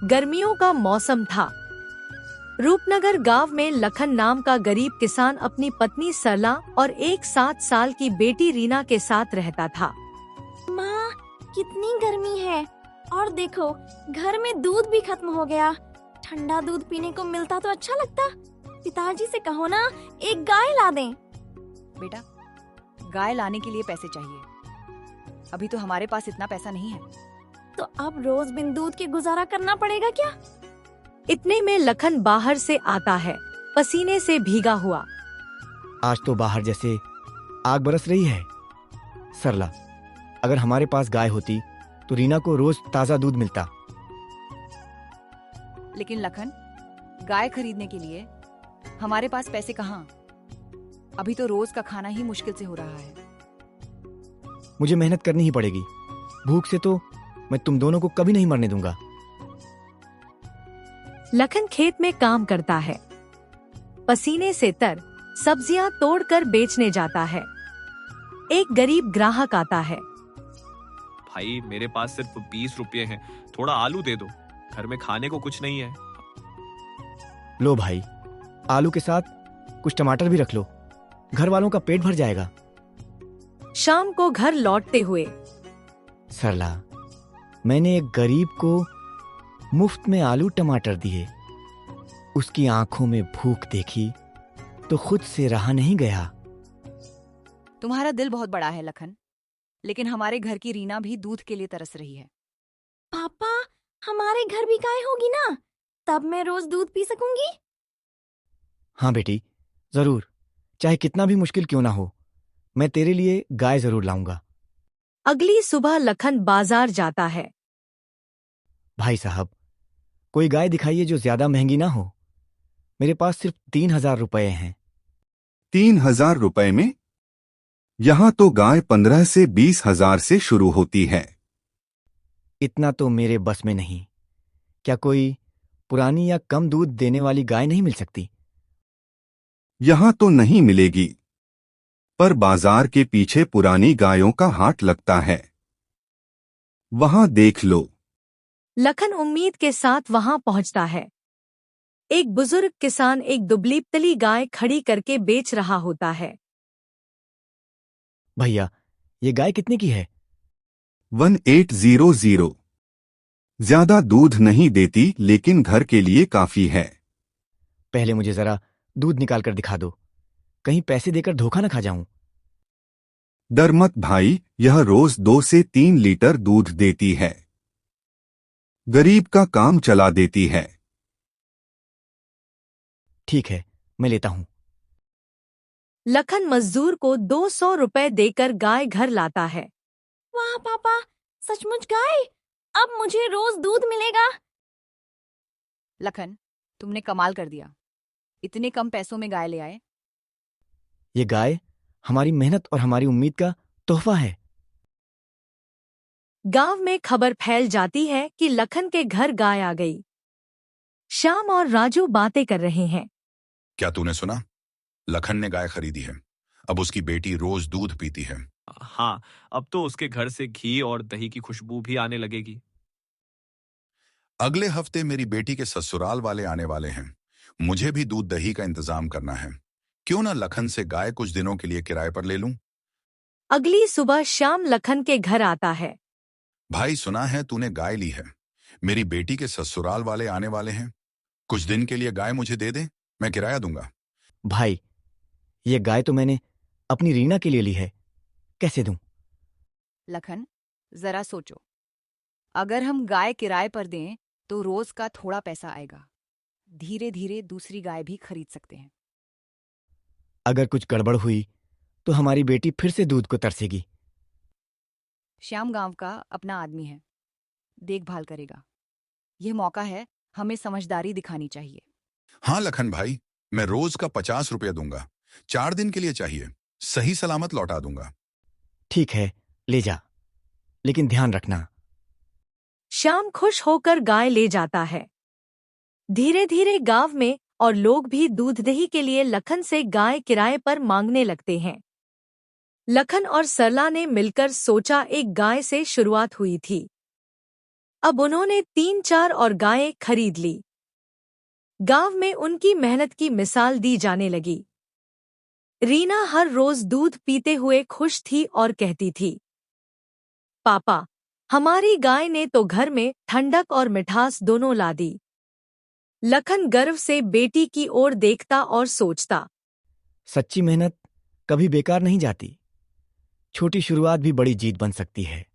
गर्मियों का मौसम था। रूपनगर गांव में लखन नाम का गरीब किसान अपनी पत्नी सरला और एक 7 साल की बेटी रीना के साथ रहता था। माँ, कितनी गर्मी है और देखो घर में दूध भी खत्म हो गया। ठंडा दूध पीने को मिलता तो अच्छा लगता। पिताजी से कहो ना, एक गाय ला दें। बेटा, गाय लाने के लिए पैसे चाहिए। अभी तो हमारे पास इतना पैसा नहीं है। तो अब रोज बिन दूध के गुजारा करना पड़ेगा क्या? इतने में लखन बाहर से आता है, पसीने से भीगा हुआ। आज तो बाहर जैसे आग बरस रही है। सरला, अगर हमारे पास गाय होती तो रीना को रोज ताजा दूध मिलता। लेकिन लखन, गाय खरीदने के लिए हमारे पास पैसे कहाँ? अभी तो रोज का खाना ही मुश्किल से हो रहा है। मुझे मेहनत करनी ही पड़ेगी। भूख से तो मैं तुम दोनों को कभी नहीं मरने दूंगा। लखन खेत में काम करता है, पसीने से तर सब्जियां तोड़कर बेचने जाता है। एक गरीब ग्राहक आता है। भाई, मेरे पास सिर्फ 20 रुपये हैं, थोड़ा आलू दे दो, घर में खाने को कुछ नहीं है। लो भाई, आलू के साथ कुछ टमाटर भी रख लो, घर वालों का पेट भर जाएगा। शाम को घर लौटते हुए, सरला, मैंने एक गरीब को मुफ्त में आलू टमाटर दिए। उसकी आंखों में भूख देखी तो खुद से रहा नहीं गया। तुम्हारा दिल बहुत बड़ा है लखन, लेकिन हमारे घर की रीना भी दूध के लिए तरस रही है। पापा, हमारे घर भी गाय होगी ना, तब मैं रोज दूध पी सकूंगी। हाँ बेटी, जरूर, चाहे कितना भी मुश्किल क्यों ना हो, मैं तेरे लिए गाय जरूर लाऊंगा। अगली सुबह लखन बाजार जाता है। भाई साहब, कोई गाय दिखाइए जो ज्यादा महंगी ना हो। मेरे पास सिर्फ 3,000 रुपए हैं। 3,000 रुपए में? यहाँ तो गाय 15 से 20,000 से शुरू होती है। इतना तो मेरे बस में नहीं। क्या कोई पुरानी या कम दूध देने वाली गाय नहीं मिल सकती? यहाँ तो नहीं मिलेगी, पर बाजार के पीछे पुरानी गायों का हाट लगता है, वहां देख लो। लखन उम्मीद के साथ वहां पहुंचता है। एक बुजुर्ग किसान एक दुबली पतली गाय खड़ी करके बेच रहा होता है। भैया, ये गाय कितने की है? 1800। ज्यादा दूध नहीं देती, लेकिन घर के लिए काफी है। पहले मुझे जरा दूध निकाल कर दिखा दो, कहीं पैसे देकर धोखा न खा जाऊं। डर मत भाई, यह रोज 2 से 3 लीटर दूध देती है। गरीब का काम चला देती है। ठीक है, मैं लेता हूं। लखन मजदूर को 200 रुपए देकर गाय घर लाता है। वाह पापा, सचमुच गाय! अब मुझे रोज दूध मिलेगा। लखन, तुमने कमाल कर दिया। इतने कम पैसों में गाय ले आए। ये गाय हमारी मेहनत और हमारी उम्मीद का तोहफा है। गांव में खबर फैल जाती है कि लखन के घर गाय आ गई। श्याम और राजू बातें कर रहे हैं। क्या तूने सुना? लखन ने गाय खरीदी है। अब उसकी बेटी रोज दूध पीती है। हाँ, अब तो उसके घर से घी और दही की खुशबू भी आने लगेगी। अगले हफ्ते मेरी बेटी के ससुराल वाले आने वाले हैं। मुझे भी दूध दही का इंतजाम करना है। क्यों ना लखन से गाय कुछ दिनों के लिए किराए पर ले लूं? अगली सुबह श्याम लखन के घर आता है। भाई, सुना है तूने गाय ली है। मेरी बेटी के ससुराल वाले आने वाले हैं। कुछ दिन के लिए गाय मुझे दे दे, मैं किराया दूंगा। भाई, ये गाय तो मैंने अपनी रीना के लिए ली है, कैसे दूं? लखन, जरा सोचो। अगर हम गाय किराए पर दें तो रोज का थोड़ा पैसा आएगा। धीरे धीरे दूसरी गाय भी खरीद सकते हैं। अगर कुछ गड़बड़ हुई तो हमारी बेटी फिर से दूध को तरसेगी। श्याम गांव का अपना आदमी है, देखभाल करेगा। यह मौका है, हमें समझदारी दिखानी चाहिए। हाँ लखन भाई, मैं रोज का 50 रुपया दूंगा। 4 दिन के लिए चाहिए, सही सलामत लौटा दूंगा। ठीक है, ले जा, लेकिन ध्यान रखना। श्याम खुश होकर गाय ले जाता है। धीरे धीरे गांव में और लोग भी दूध दही के लिए लखन से गाय किराए पर मांगने लगते हैं। लखन और सरला ने मिलकर सोचा एक गाय से शुरुआत हुई थी। अब उन्होंने 3-4 और गायें खरीद ली। गांव में उनकी मेहनत की मिसाल दी जाने लगी। रीना हर रोज दूध पीते हुए खुश थी और कहती थी, पापा, हमारी गाय ने तो घर में ठंडक और मिठास दोनों ला दी। लखन गर्व से बेटी की ओर देखता और सोचता, सच्ची मेहनत कभी बेकार नहीं जाती। छोटी शुरुआत भी बड़ी जीत बन सकती है।